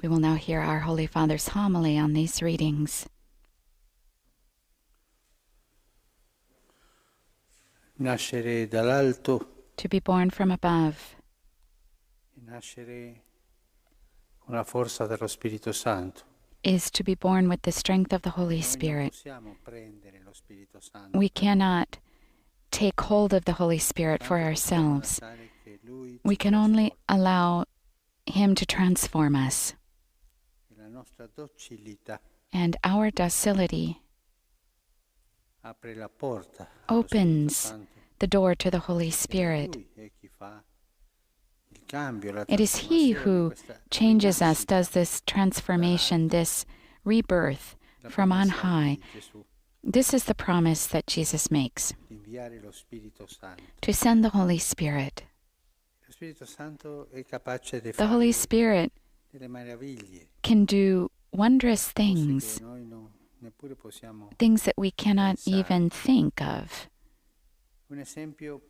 We will now hear our Holy Father's homily on these readings. Nascere dall'alto, To be born from above, nascere con la forza dello Spirito Santo. is to be born with the strength of the Holy Noi non Spirit. possiamo prendere lo Spirito Santo. We cannot take hold of the Holy Spirit for Tanto possiamo ourselves. lasciare che Lui We ci can only trasformi. allow Him to transform us. E la nostra docilità And our docility apre la porta allo Spirito opens Santo. the door to the Holy Ed è Spirit. Lui è chi fa il cambio, la It is He trasformazione, who questa changes us, rinascita does this transformation, this rebirth la from on promessa high. di Gesù, This is the promise that Jesus makes, di inviare lo Spirito Santo. to send the Holy Spirit. Lo Spirito Santo è capace di The Holy fare Spirit delle meraviglie, can do wondrous cose things, che noi neppure possiamo. things that we cannot pensare. even think of. Un esempio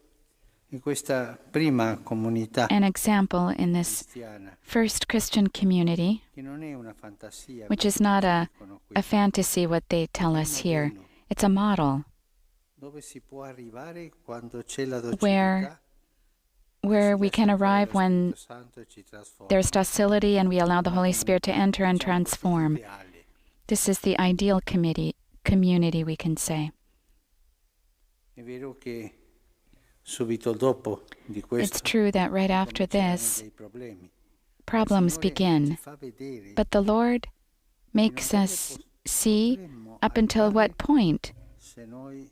in questa prima comunità An example in this cristiana, first Christian community, che non è una fantasia, which come is not a dicono qui, fantasy, what they tell us here. modello It's a model dove si può arrivare quando c'è la Where- docilità, where si we lascia can entrare arrive lo when Spirito Santo e ci trasforma. there's docility and we allow the Holy Spirit to enter and Diciamo così, transform. ideale. This is the ideal community, we can say. È vero che subito dopo di It's questo true that right after cominceranno this, dei problemi. problems Il Signore begin. ci fa vedere But the Lord che makes non us dove see potremmo up until arrivare what point se noi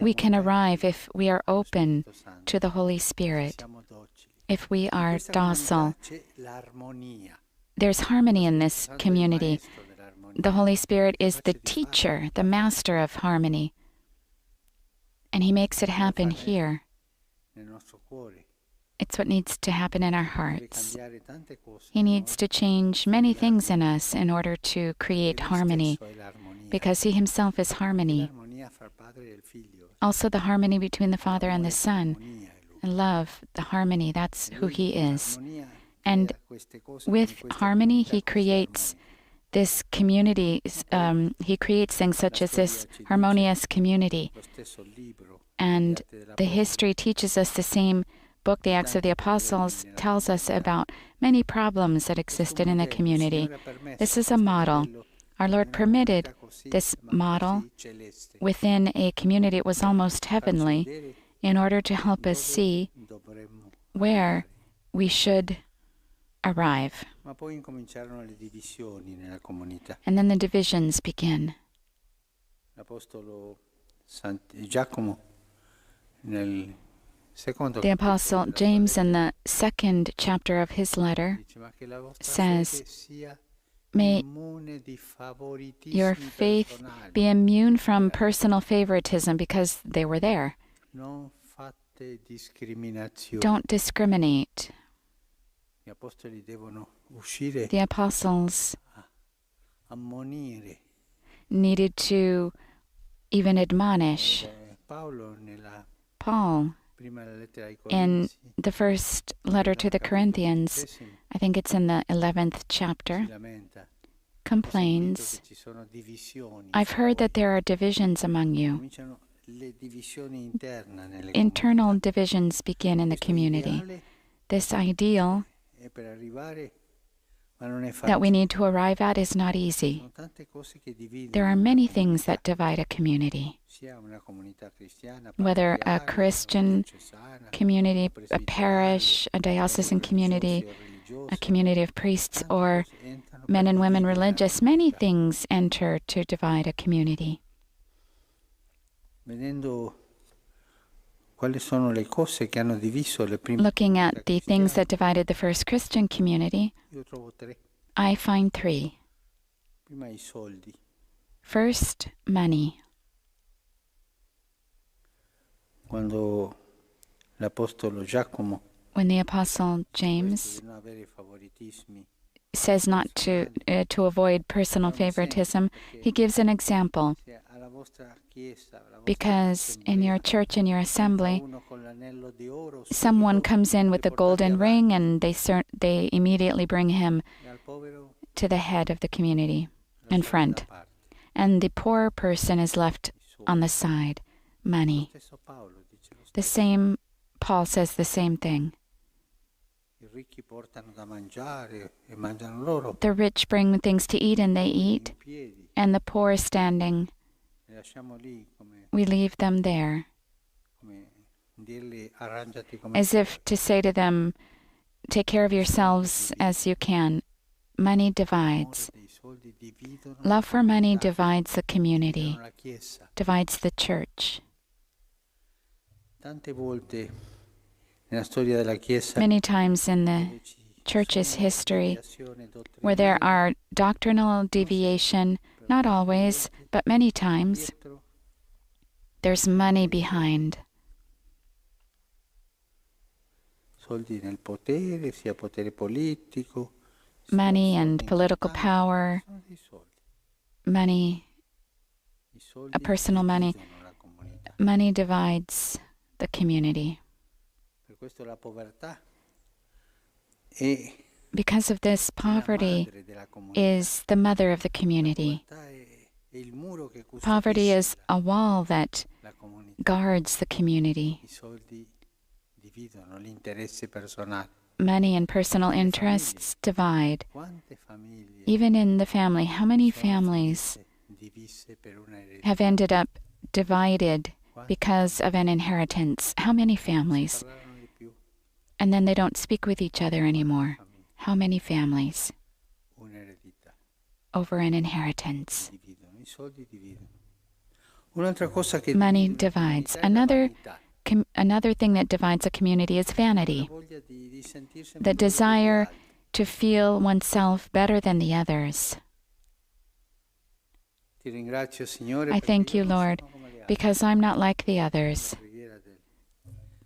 we siamo can aperti arrive if we are allo open Spirito Santo, to the Holy Spirit, siamo docili. if we In are questa comunità docile. c'è l'armonia. There's harmony in this Santo è il community. maestro dell'armonia. The Holy Spirit is the Capace di teacher, the master of harmony. And He makes it happen here. nel nostro cuore. It's what needs to happen in our Deve hearts. cambiare tante cose He in needs noi, to change many things in us in order to create perché lui harmony, stesso è l'armonia. because He Himself is E harmony. l'armonia fra il padre e il figlio. Also the harmony between the Father and the Son. L'armonia è lui. And love, the harmony, that's who Lui He con is. l'armonia And crea queste cose, con with questa harmony, comunità, He questa creates armonia. this community, He creates things such as this harmonious community. Lo stesso libro, And gli Atti the dell'Apostli, history teaches us the same book, the Acts of the Apostles, tells us about many problems that existed in the community. This is a model. Our Lord permitted this model within a community that was almost heavenly in order to help us see where we should arrive. Ma poi incominciarono le divisioni nella comunità. And then the divisions begin. L'Apostolo Giacomo nel secondo The Apostle capitolo della James, sua in the second chapter of his letter, dice, ma che la vostra says, fede sia may immune di favoritismi your faith personali. be immune from personal favoritism, because they were there. Non fate discriminazioni. Don't discriminate. Gli apostoli devono uscire The apostles ammonire. needed to even admonish Paolo nella Paul prima lettera ai in Corinzi the first letter to the Corinthians, I think it's in the 11th chapter, si lamenta. complains, Che ci sono divisioni I've fra heard voi. that there are divisions among you. Cominciano le divisioni interne nelle Internal comunità. divisions begin in the Questo community. ideale This ideal è per arrivare, ma non è that we facile. need to arrive at is not easy. Sono tante cose che dividono There are una many things comunità, that divide a community, sia una comunità cristiana, whether a parrocchiale, Christian diocesana, community, a presbiterale, parish, a diocesan community, religiosi o a community of priests, tante or cose entrano men per and women dividere la religious. Many comunità. things enter to divide a community. Vedendo quali sono le cose che hanno diviso le prime Looking comunità at the things cristiane, that divided the first Christian community, io trovo tre. I find three. Prima i soldi. First, money. Quando l'Apostolo Giacomo When the Apostle questo James di non avere favoritismi, says not to avoid personal favoritism, he gives an example. se alla vostra chiesa, alla vostra Because in your church, in your assembly, uno con l'anello di oro someone subito comes in with a li portate golden avanti, ring and they immediately bring him e al povero to the head of the community, in front. And the poor person is left on the side, money. The same, Paul says the same thing. The rich bring things to eat and they eat, and the poor standing, we leave them there, as if to say to them, take care of yourselves as you can. Money divides. Love for money divides the community, divides the church. Many times in the church's history, where there are doctrinal deviation, not always, but many times, there's money behind. Money and political power, money, personal money. Money divides the community. Because of this, poverty is the mother of the community. Poverty is a wall that guards the community. Money and personal interests divide. Even in the family, how many families have ended up divided because of an inheritance? How many families? And then they don't speak with each other anymore. How many families? Over an inheritance. Money divides. Another thing that divides a community is vanity. The desire to feel oneself better than the others. I thank you, Lord, because I'm not like the others,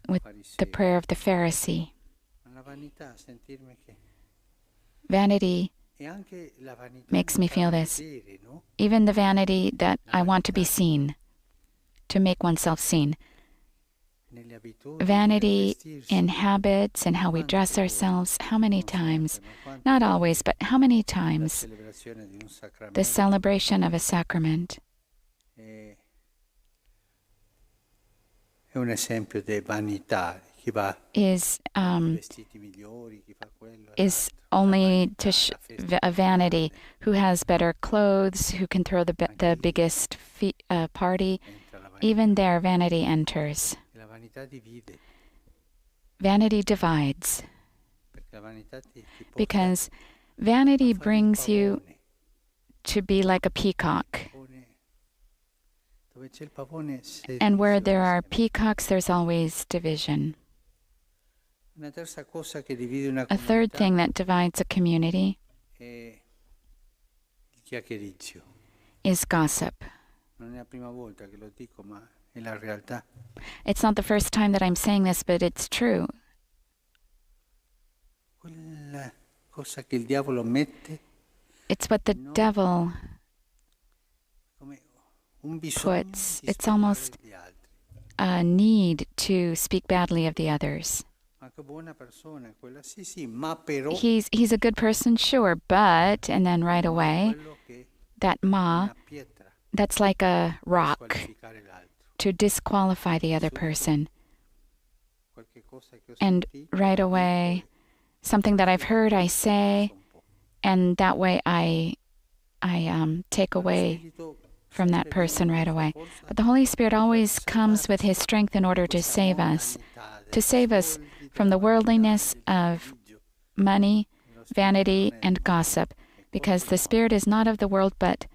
with the prayer of the Pharisee. Vanity makes me feel this. Even the vanity that I want to be seen, to make oneself seen. Vanity in habits and how we dress ourselves. How many times, not always, but how many times, the celebration of a sacrament is only to a vanity. Who has better clothes, who can throw the biggest party. Even there, vanity enters. Vanity divides, because vanity brings you to be like a peacock. And where there are peacocks, there's always division. A third thing that divides a community is gossip. It's not the first time that I'm saying this, but it's true. It's what the devil puts. It's almost a need to speak badly of the others. He's a good person, sure, but, and then right away, that that's like a rock to disqualify the other person. And right away, something that I've heard, I say, and that way I take away from that person right away. But the Holy Spirit always comes with His strength in order to save us from the worldliness of money, vanity, and gossip, because the Spirit is not of the world, but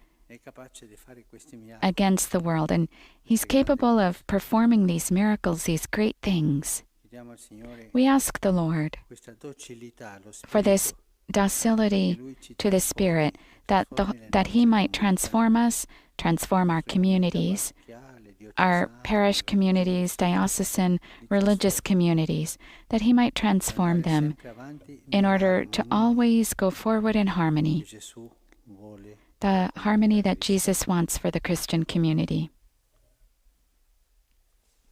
against the world. And He's capable of performing these miracles, these great things. We ask the Lord for this docility to the Spirit, that He might transform us, transform our communities, our parish communities, diocesan, religious communities, that He might transform them in order to always go forward in harmony, the harmony that Jesus wants for the Christian community.